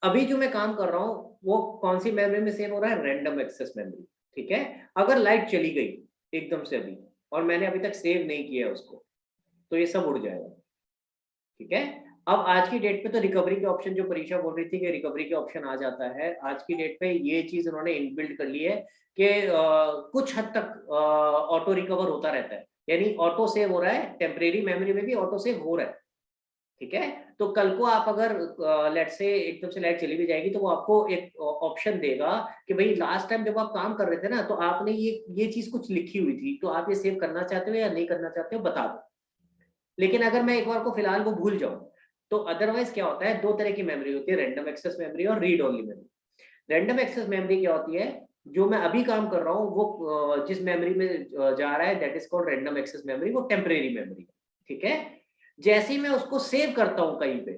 अभी जो मैं काम कर रहा हूँ वो कौन सी मेमोरी में सेव हो रहा है? Random access memory. ठीक है, अगर लाइट चली गई एकदम से अभी और मैंने अभी तक सेव नहीं किया है उसको, तो ये सब उड़ जाएगा। ठीक है, अब आज की डेट पे तो रिकवरी के ऑप्शन, जो परीक्षा बोल रही थी कि रिकवरी के ऑप्शन आ जाता है, आज की डेट पे ये चीज उन्होंने इनबिल्ट कर ली है कि कुछ हद तक ऑटो रिकवर होता रहता है, यानी ऑटो सेव हो रहा है, टेम्परेरी मेमोरी में भी ऑटो सेव हो रहा है। ठीक है, तो कल को आप अगर लेट से एकदम से लाइट चली भी जाएगी तो वो आपको एक ऑप्शन देगा कि भाई लास्ट टाइम जब आप काम कर रहे थे ना तो आपने ये चीज कुछ लिखी हुई थी, तो आप ये सेव करना चाहते हो या नहीं करना चाहते हो, बता दो। लेकिन अगर मैं एक बार को फिलहाल वो भूल जाऊं, तो अदरवाइज क्या होता है, दो तरह की मेमोरी होती है, रैंडम एक्सेस मेमोरी और read only memory. Random access memory क्या होती है? जो मैं अभी काम कर रहा हूँ वो जिस मेमोरी में जा रहा है that is called random access memory, वो टेम्परेरी मेमोरी। ठीक है, जैसे ही मैं उसको सेव करता हूँ कहीं पे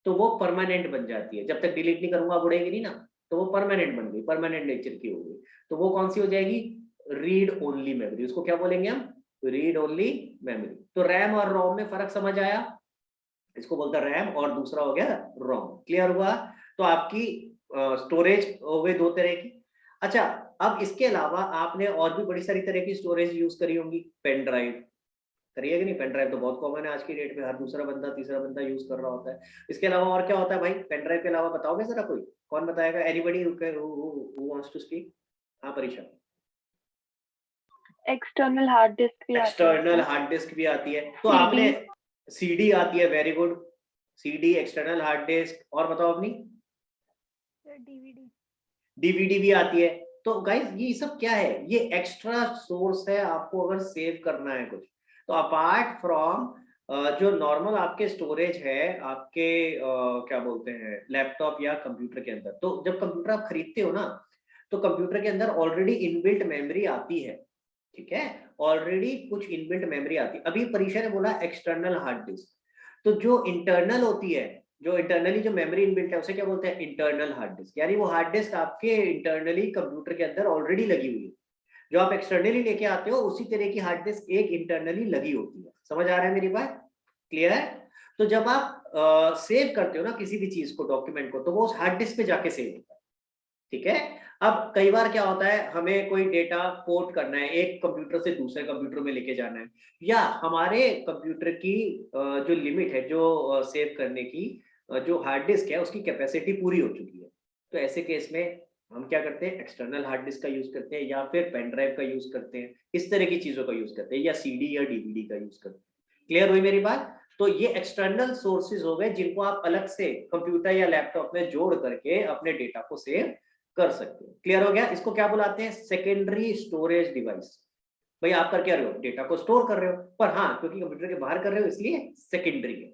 तो वो परमानेंट बन जाती है, जब तक डिलीट नहीं करूंगा उड़ेगी नहीं ना, तो वो परमानेंट बन गई, परमानेंट नेचर की हो गई। तो वो कौन सी हो जाएगी? Read only memory. उसको क्या बोलेंगे हम? Read only memory. तो रैम और रोम में फर्क समझ आया? इसको बोलता है रैम और दूसरा हो गया रोम। क्लियर हुआ? तो आपकी स्टोरेज हो गई दो तरह की। अच्छा, अब इसके अलावा आपने और भी बड़ी सारी तरह की स्टोरेज यूज करी होंगी, पेन ड्राइव करी है कि नहीं? पेन ड्राइव तो बहुत कॉमन है आज की डेट में, हर दूसरा बंदा तीसरा बंदा यूज कर रहा होता है। इसके अलावा और क्या होता है भाई पेन ड्राइव के अलावा? बताओगे जरा, कोई कौन बताएगा? Anybody who wants to speak? हाँ परीक्षा। एक्सटर्नल हार्ड डिस्क भी आती है एक्सटर्नल सर। हार्ड डिस्क भी आती है, तो CD आपने सीडी आती है, very good. CD, external hard disc, और बताओ अपनी? डीवीडी। डीवीडी भी आती है। तो गाइस ये सब क्या है? ये एक्स्ट्रा सोर्स है आपको अगर सेव करना है कुछ। तो अपार्ट फ्रॉम जो नॉर्मल आपके स्टोरेज है आपके क्या बोलते हैं लैपटॉप या कंप्यूटर के अंदर, तो जब कंप्यूटर आप खरीदते हो ना तो कंप्यूटर के अंदर ऑलरेडी इनबिल्ट मेमोरी आती है। ठीक है, ऑलरेडी कुछ इनबिल्ट मेमोरी आती है। अभी परीक्षा ने बोला एक्सटर्नल हार्ड डिस्क, तो जो इंटरनल होती है, जो इंटरनली जो मेमोरी इनबिल्ट है उसे क्या बोलते हैं? Internal hard disk. यानी वो हार्ड डिस्क आपके इंटरनली कंप्यूटर के अंदर ऑलरेडी लगी हुई है। जो आप एक्सटर्नली लेके आते हो उसी तरह की हार्ड डिस्क एक इंटरनली लगी होती है। समझ आ रहा है मेरी बात? क्लियर है? तो जब आप सेव करते हो ना किसी भी चीज को, डॉक्यूमेंट को, तो वो उस हार्ड डिस्क पे जाके सेव होता है। ठीक है, अब कई बार क्या होता है, हमें कोई डेटा पोर्ट करना है, एक कंप्यूटर से दूसरे कंप्यूटर में लेके जाना है, या हमारे कंप्यूटर की जो लिमिट है जो सेव करने की, जो हार्ड डिस्क है उसकी कैपेसिटी पूरी हो चुकी है, तो ऐसे केस में हम क्या करते हैं? एक्सटर्नल हार्ड डिस्क का यूज करते हैं, या फिर पेन ड्राइव का यूज करते हैं, इस तरह की चीजों का यूज करते हैं, या सीडी या डीवीडी का यूज करते हैं। क्लियर हुई मेरी बात? तो ये एक्सटर्नल सोर्सेज हो गए जिनको आप अलग से कंप्यूटर या लैपटॉप में जोड़ करके अपने डेटा को सेव कर सकते हो। क्लियर हो गया? इसको क्या बुलाते हैं? Secondary storage device. भाई आप कर क्या रहे हो? डेटा को स्टोर कर रहे हो, पर हाँ क्योंकि कंप्यूटर के बाहर कर रहे हो इसलिए सेकेंडरी है।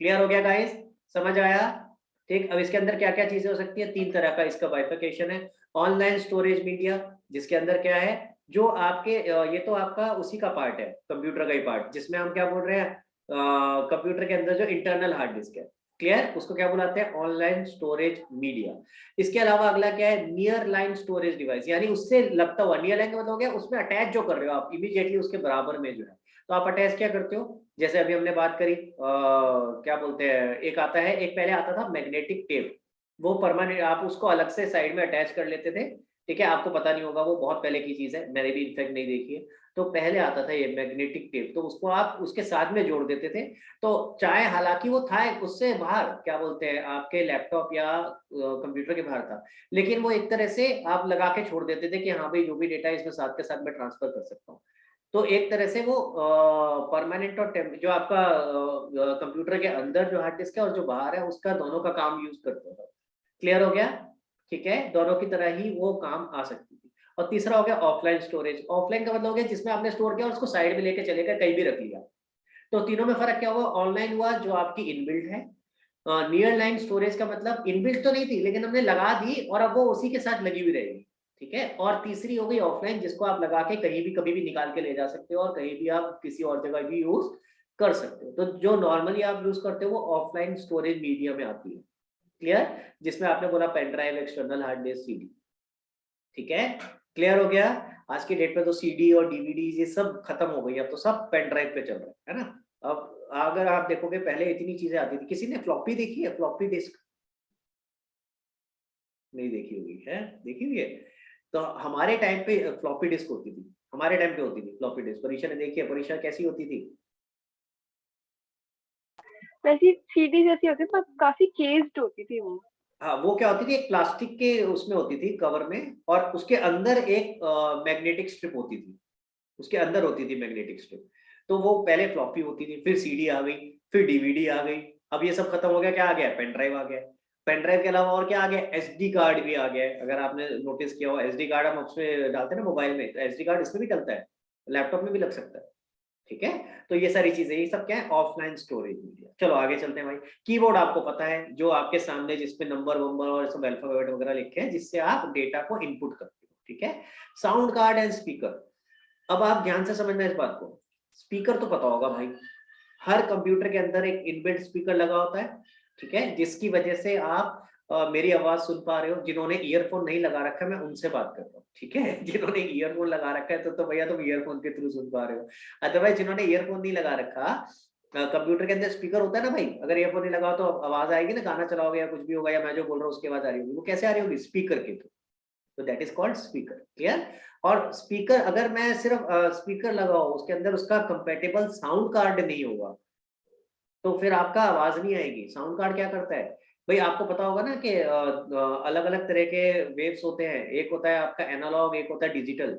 क्लियर हो गया गाइस? समझ आया? ठीक, अब इसके अंदर क्या क्या चीजें हो सकती है? तीन तरह का इसका बाइफिकेशन है। ऑनलाइन स्टोरेज मीडिया, जिसके अंदर क्या है, जो आपके ये तो आपका उसी का पार्ट है, कंप्यूटर का ही पार्ट, जिसमें हम क्या बोल रहे हैं, कंप्यूटर के अंदर जो इंटरनल हार्ड डिस्क है, क्लियर? उसको क्या बुलाते हैं? Online storage media. इसके अलावा अगला क्या है? नियर लाइन स्टोरेज डिवाइस, यानी उससे लगता हुआ, नियर लाइन का मतलब हो गया उसमें अटैच जो कर रहे हो आप इमीडिएटली उसके बराबर में जो है, तो आप अटैच क्या करते हो? जैसे अभी हमने बात करी क्या बोलते हैं, एक आता है, एक पहले आता था मैग्नेटिक टेप, वो परमानेंट, आप उसको अलग से साइड में अटैच कर लेते थे, ठीक है, आपको पता नहीं होगा, वो बहुत पहले की चीज है, मैंने भी इनफैक्ट नहीं देखी है। तो पहले आता था ये मैग्नेटिक टेप, तो उसको आप उसके साथ में जोड़ देते थे, तो चाहे हालांकि वो था उससे बाहर, क्या बोलते हैं, आपके लैपटॉप या कंप्यूटर के बाहर था, लेकिन वो एक तरह से आप लगा के छोड़ देते थे कि हाँ भाई जो भी डेटा है इसमें साथ के साथ मैं ट्रांसफर कर सकता हूँ। तो एक तरह से वो परमानेंट और जो आपका कंप्यूटर के अंदर जो हार्ड डिस्क है और जो बाहर है उसका दोनों का काम यूज करते हो। क्लियर हो गया? ठीक है, दोनों की तरह ही वो काम आ सकती थी। और तीसरा हो गया ऑफलाइन स्टोरेज। ऑफलाइन का मतलब हो गया जिसमें आपने स्टोर किया और उसको साइड में लेके चले गए, कहीं भी रख लिया। तो तीनों में फर्क क्या हुआ? ऑनलाइन हुआ जो आपकी इनबिल्ट है, नियर लाइन स्टोरेज का मतलब इनबिल्ट तो नहीं थी लेकिन हमने लगा दी और अब वो उसी के साथ लगी हुई रहेगी, ठीक है। और तीसरी हो गई ऑफलाइन, जिसको आप लगा के कहीं भी कभी भी निकाल के ले जा सकते हो और कहीं भी आप किसी और जगह भी यूज कर सकते हो। तो जो नॉर्मली आप यूज करते हो वो ऑफलाइन स्टोरेज मीडिया में आती है। क्लियर? जिसमें आपने बोला pen drive, external hard disk, CD, ठीक है। क्लियर हो गया? आज की डेट में तो सीडी और डीवीडी ये सब खत्म हो गई, अब तो सब पेन ड्राइव पे चल रहा है ना। अब अगर आप देखोगे पहले इतनी चीजें आती थी। किसी ने फ्लॉपी देखी है? फ्लॉपी डिस्क नहीं देखी होगी, है? देखी हुई है? तो हमारे टाइम पे फ्लॉपी डिस्क होती थी, हमारे टाइम पे होती थी फ्लॉपी डिस्क। परीक्षा ने देखी है? परीक्षा कैसी होती थी? वैसी सीडी जैसी होती पर काफी केस्ड होती थी वो। हाँ, वो क्या होती थी, एक प्लास्टिक के उसमें होती थी कवर में, और उसके अंदर एक मैग्नेटिक स्ट्रिप होती थी, उसके अंदर होती थी मैग्नेटिक स्ट्रिप। तो वो पहले फ्लॉपी होती थी, फिर सीडी आ गई, फिर डीवीडी आ गई। अब ये सब खत्म हो गया, क्या आ गया? पेन ड्राइव आ गया। पेन ड्राइव के अलावा और क्या आ गया? एसडी कार्ड भी आ गया है। अगर आपने नोटिस किया हो, एसडी कार्ड हम उसमें डालते हैं ना मोबाइल में, तो एसडी कार्ड इसमें भी डलता है, लैपटॉप में भी लग सकता है, ठीक है। तो ये सारी चीजें, ये सब क्या है? Offline storage media. चलो आगे चलते हैं भाई। कीबोर्ड आपको पता है, जो आपके सामने जिसपे नंबर वंबर और सब अल्फाबेट वगैरह लिखे हैं, जिससे आप डेटा को इनपुट करते हो, ठीक है। Sound card and speaker. अब आप ध्यान से समझना इस बात को। स्पीकर तो पता होगा भाई, हर कंप्यूटर के अंदर एक इनबिल्ट स्पीकर लगा होता है, ठीक है, जिसकी वजह से आप मेरी आवाज सुन पा रहे हो। जिन्होंने ईयरफोन नहीं लगा रखा है मैं उनसे बात कर रहा हूँ, ठीक है। जिन्होंने ईयरफोन लगा रखा है तो भैया तुम ईयरफोन के थ्रू सुन पा रहे हो। अदरवाइज जिन्होंने ईयरफोन नहीं लगा रखा, कंप्यूटर के अंदर स्पीकर होता है ना भाई, अगर ईयरफोन नहीं लगाओ तो आवाज आएगी ना, गाना चलाओगे या कुछ भी होगा या मैं जो बोल रहा हूँ उसकी आवाज आ रही होगी, वो कैसे आ रही होगी? स्पीकर के थ्रू। तो that is called speaker. Clear? और स्पीकर, अगर मैं सिर्फ स्पीकर लगाऊं, उसके अंदर उसका कंपेटेबल साउंड कार्ड नहीं होगा, तो फिर आपका आवाज नहीं आएगी। साउंड कार्ड क्या करता है भाई? आपको पता होगा ना कि अलग अलग तरह के वेव्स होते हैं, एक होता है आपका एनालॉग, एक होता है डिजिटल।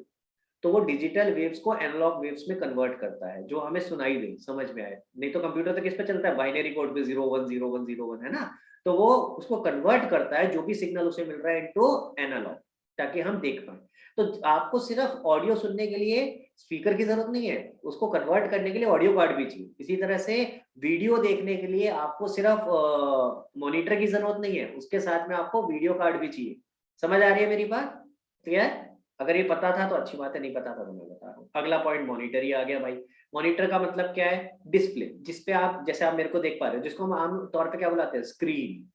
तो वो डिजिटल वेव्स को एनालॉग वेव्स में कन्वर्ट करता है, जो हमें सुनाई दे, समझ में आए। नहीं तो कंप्यूटर तो किस पे चलता है? बाइनरी कोड पे 010101 है ना। तो वो उसको कन्वर्ट करता है, जो भी सिग्नल उसे मिल रहा है, इनटू एनालॉग, ताकि हम देख पाए। तो आपको सिर्फ ऑडियो सुनने के लिए स्पीकर की जरूरत नहीं है, उसको कन्वर्ट करने के लिए ऑडियो कार्ड भी चाहिए। इसी तरह से वीडियो देखने के लिए आपको सिर्फ मॉनिटर की जरूरत नहीं है, उसके साथ में आपको वीडियो कार्ड भी चाहिए। समझ आ रही है मेरी बात? क्लियर? अगर ये पता था तो अच्छी बात है, नहीं पता था तो मैं बता रहा हूँ। अगला पॉइंट मॉनिटर ही आ गया भाई। मॉनिटर का मतलब क्या है? डिस्प्ले, जिसपे आप, जैसे आप मेरे को देख पा रहे हो, जिसको हम आम तौर पे क्या बुलाते हैं? स्क्रीन।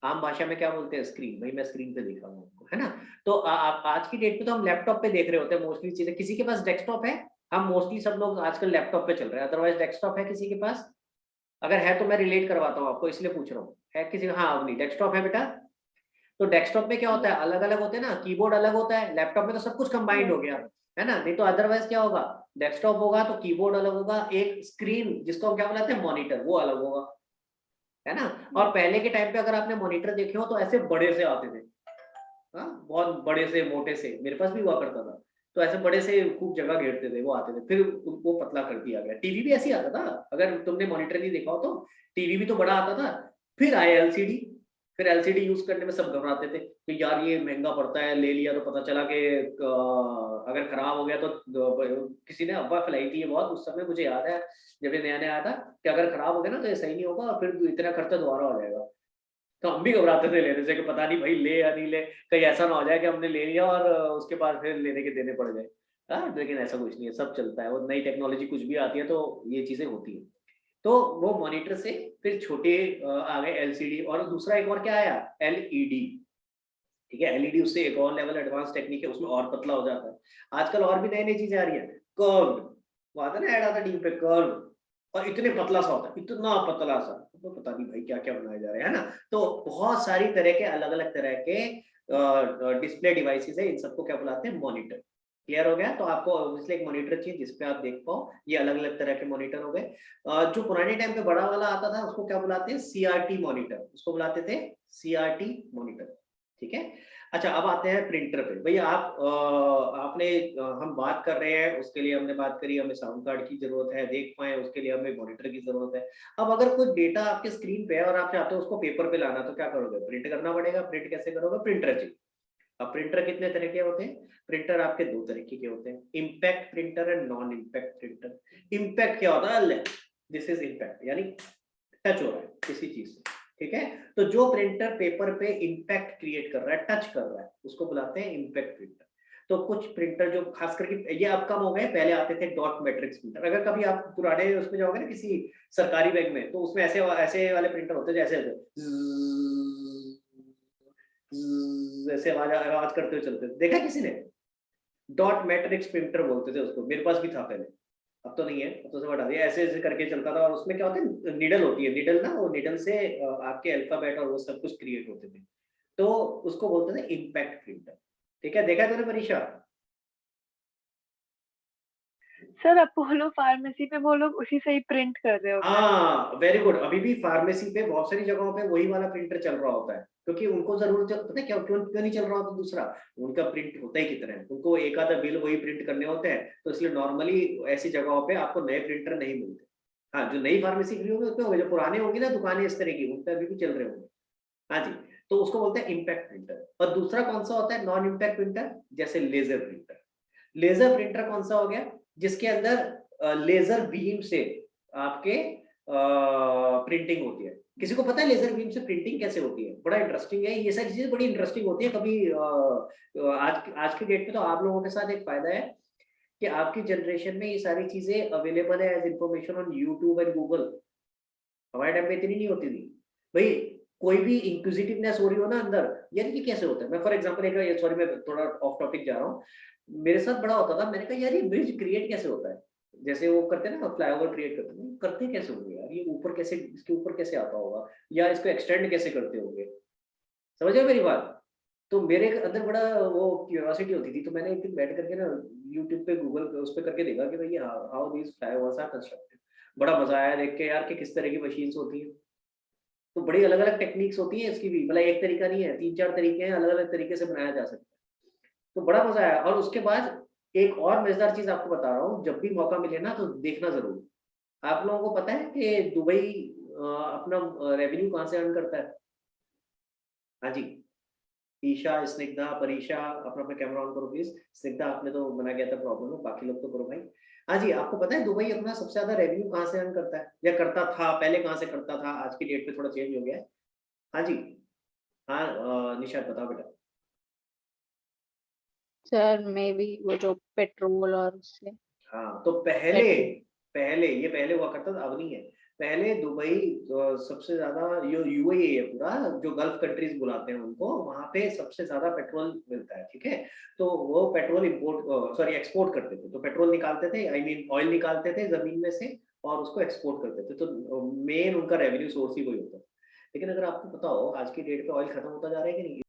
आम भाषा में क्या बोलते हैं? स्क्रीन। भाई मैं स्क्रीन पे देख रहा हूँ आपको, है ना। तो आज की डेट पे तो हम लैपटॉप पे देख रहे होते हैं मोस्टली चीजें। किसी के पास डेस्कटॉप है? हम मोस्टली सब लोग आजकल लैपटॉप पे चल रहे हैं, अदरवाइज डेस्कटॉप है किसी के पास? अगर है तो मैं रिलेट करवाता हूँ आपको, इसलिए पूछ रहा हूँ। है किसी का? हाँ अवनी, डेस्कटॉप है बेटा? तो डेस्कटॉप में क्या होता है? अलग अलग होते हैं ना, कीबोर्ड अलग होता है। लैपटॉप में तो सब कुछ कंबाइंड हो गया, है ना। नहीं तो अदरवाइज क्या होगा? डेस्कटॉप होगा तो कीबोर्ड अलग होगा, एक स्क्रीन जिसको हम क्या बुलाते हैं? मॉनिटर, वो अलग होगा, है ना। और पहले के टाइम पे अगर आपने मॉनिटर देखे हो तो ऐसे बड़े से आते थे, हाँ, बहुत बड़े से मोटे से, मेरे पास भी हुआ करता था। तो ऐसे बड़े से खूब जगह घेरते थे, वो आते थे, फिर उनको पतला कर दिया गया। टीवी भी ऐसे ही आता था, अगर तुमने मॉनिटर नहीं देखा हो तो टीवी भी तो बड़ा आता था। फिर आए एलसीडी, फिर एलसीडी यूज करने में सब घबराते थे कि यार ये महंगा पड़ता है, ले लिया तो पता चला कि अगर खराब हो गया तो किसी ने अफवाह फैलाई थी ये बहुत उस समय, मुझे याद है जब ये नया नया आया था, कि अगर खराब हो गया ना तो ये सही नहीं होगा और फिर इतना खर्चा दोबारा हो जाएगा। तो हम भी घबराते थे लेने से कि पता नहीं भाई ले या नहीं ले, कहीं ऐसा ना हो जाए कि हमने ले लिया और उसके बाद फिर लेने के देने पड़ जाए। हाँ, लेकिन ऐसा कुछ नहीं है, सब चलता है। और नई टेक्नोलॉजी कुछ भी आती है तो ये चीजें होती है। तो वो मॉनिटर से फिर छोटे आ गए एलसीडी, और दूसरा एक और क्या आया, एलईडी। ठीक है, एलईडी उससे एक और लेवल एडवांस टेक्निक है, उसमें और पतला हो जाता है। आजकल और भी नई नई चीजें आ रही है, कर्व्ड, वो आता है ना, ऐड आता है टीवी पे, कर्व, और इतने पतला सा होता है, इतना पतला सा, तो पता नहीं भाई क्या क्या बनाए जा रहे हैं, है ना। तो बहुत सारी तरह के अलग अलग तरह के डिस्प्ले डिवाइसेस है, इन सबको क्या बुलाते हैं, मॉनिटर। क्लियर हो गया। तो आपको ऑब्वियसली एक मॉनिटर चाहिए जिसपे आप देख पाओ, ये अलग अलग तरह के मॉनिटर हो गए। जो पुराने टाइम पे बड़ा वाला आता था उसको क्या बुलाते हैं, सीआरटी मॉनिटर, उसको बुलाते थे सीआरटी मॉनिटर। ठीक है। अच्छा, अब आते हैं प्रिंटर पे। भैया आप हम बात कर रहे हैं, उसके लिए हमने बात करी, हमें साउंड कार्ड की जरूरत है, देख पाए उसके लिए हमें मॉनिटर की जरूरत है। अब अगर कोई डेटा आपके स्क्रीन पे है और आप चाहते हो उसको पेपर पे लाना, तो क्या करोगे, प्रिंट करना पड़ेगा। प्रिंट कैसे करोगे, प्रिंटर चाहिए। अब प्रिंटर कितने तरह के होते हैं, प्रिंटर आपके दो तरीके के होते हैं, impact printer and non impact printer. Impact क्या होता है, दिस इज इम्पैक्ट, यानी टच हो रहा है किसी चीज से। ठीक है, तो जो प्रिंटर पेपर पे इम्पैक्ट क्रिएट कर रहा है, टच कर रहा है, उसको बुलाते हैं इम्पैक्ट प्रिंटर। तो कुछ प्रिंटर जो खास करके ये अब कम हो गए, पहले आते थे डॉट मैट्रिक्स प्रिंटर। अगर कभी आप पुराने उसमें जाओगे ना किसी सरकारी बैंक में, तो उसमें ऐसे ऐसे वाले प्रिंटर होते थे, जैसे ऐसे आवाज आवाज करते हुए चलते थे, देखा किसी ने, डॉट मैट्रिक्स प्रिंटर बोलते थे उसको, मेरे पास भी था पहले, अब तो नहीं है, अब तो सब हटा दिया। ऐसे ऐसे करके चलता था, और उसमें क्या होता है, निडल होती है, निडल ना, वो निडल से आपके अल्फाबेट और वो सब कुछ क्रिएट होते थे, तो उसको बोलते थे इम्पैक्ट प्रिंटर। ठीक है, देखा है तूने परीक्षा। सर अपोलो फार्मेसी पे वो लोग उसी से ही प्रिंट कर रहे होते हैं। हाँ, वेरी गुड। अभी भी फार्मेसी पे बहुत सारी जगहों पे वही वाला प्रिंटर चल रहा होता है, क्योंकि उनको जरूरत, पता है क्या, क्यों नहीं चल रहा होता दूसरा, उनका प्रिंट होता ही कितना है, उनको एक आधा बिल वही प्रिंट करने होते हैं, तो इसलिए नॉर्मली ऐसी जगहों पे आपको नए प्रिंटर नहीं मिलते। हाँ, जो नई फार्मेसी खुली होगी उसमें होंगे, जो पुराने होंगे ना दुकानें इस तरह की, उन पर अभी भी चल रहे होंगे। हाँ जी, तो उसको बोलते हैं इम्पैक्ट प्रिंटर। और दूसरा कौन सा होता है, नॉन इम्पैक्ट प्रिंटर, जैसे लेजर प्रिंटर। लेजर प्रिंटर कौन सा हो गया, जिसके अंदर लेजर बीम से आपके प्रिंटिंग होती है। किसी को पता है लेजर बीम से प्रिंटिंग कैसे होती है, बड़ा इंटरेस्टिंग है, ये सारी चीजें बड़ी इंटरेस्टिंग होती है। कभी आज के डेट में तो आप लोगों के साथ एक फायदा है कि आपकी जनरेशन में ये सारी चीजें अवेलेबल है as information on YouTube and Google. हमारे टाइम पे इतनी नहीं होती थी भाई। कोई भी इंक्विजिटिवनेस हो रही हो ना अंदर, यार ये कैसे होता है। मैं फॉर एग्जांपल एक, सॉरी मैं थोड़ा ऑफ टॉपिक जा रहा हूँ, मेरे साथ बड़ा होता था, मैंने कहा यार ये ब्रिज क्रिएट कैसे होता है, जैसे वो करते हैं ना फ्लाईओवर क्रिएट करते हैं, करते कैसे होंगे यार, ये ऊपर कैसे, इसके ऊपर कैसे आता होगा, या इसको एक्सटेंड कैसे करते होंगे। समझ रहे हो मेरी बात। तो मेरे अंदर बड़ा वो क्यूरियोसिटी होती थी, तो मैंने एक दिन बैठ करके ना यूट्यूब पे गूगल उस पे करके देखा कि भाई how these flyovers are constructed. बड़ा मजा आया देख के यार कि किस तरह की मशीन्स होती हैं। तो बड़ी अलग अलग टेक्निक्स होती है इसकी भी, मतलब एक तरीका नहीं है, तीन चार तरीके हैं, अलग अलग तरीके से बनाया जा सकता है। तो बड़ा मजा आया। और उसके बाद एक और मजेदार चीज आपको बता रहा हूँ, जब भी मौका मिले ना तो देखना जरूर। आप लोगों को पता है कि दुबई अपना रेवेन्यू कहाँ से अर्न करता है। हाँ जी, ईशा, स्निग्धा, परीक्षा, अपना अपना कैमरा ऑन करो प्लीज। स्निग्धा आपने तो मना किया था, प्रॉब्लम है, बाकी लोग तो करो भाई। हाँ जी, आपको पता है दुबई अपना सबसे ज्यादा रेवेन्यू कहाँ से अर्न करता है, या करता था पहले, कहाँ से करता था, आज की डेट पे थोड़ा चेंज हो गया है। हाँ जी, हाँ निशाद बताओ बेटा। सर मे बी वो जो पेट्रोल और उससे हाँ, तो पहले पेट्रोल पहले ये पहले हुआ करता था, अब नहीं है। पहले दुबई सबसे ज्यादा, यो यूएई है पूरा, जो गल्फ कंट्रीज बुलाते हैं उनको, वहां पे सबसे ज्यादा पेट्रोल मिलता है। ठीक है, तो वो पेट्रोल इंपोर्ट, सॉरी एक्सपोर्ट करते थे, तो पेट्रोल निकालते थे, आई मीन ऑयल निकालते थे जमीन में से, और उसको एक्सपोर्ट करते थे। तो मेन उनका रेवेन्यू सोर्स ही वही होता है। लेकिन अगर आपको पता हो आज की डेट पे ऑयल खत्म होता जा रहा है कि नहीं।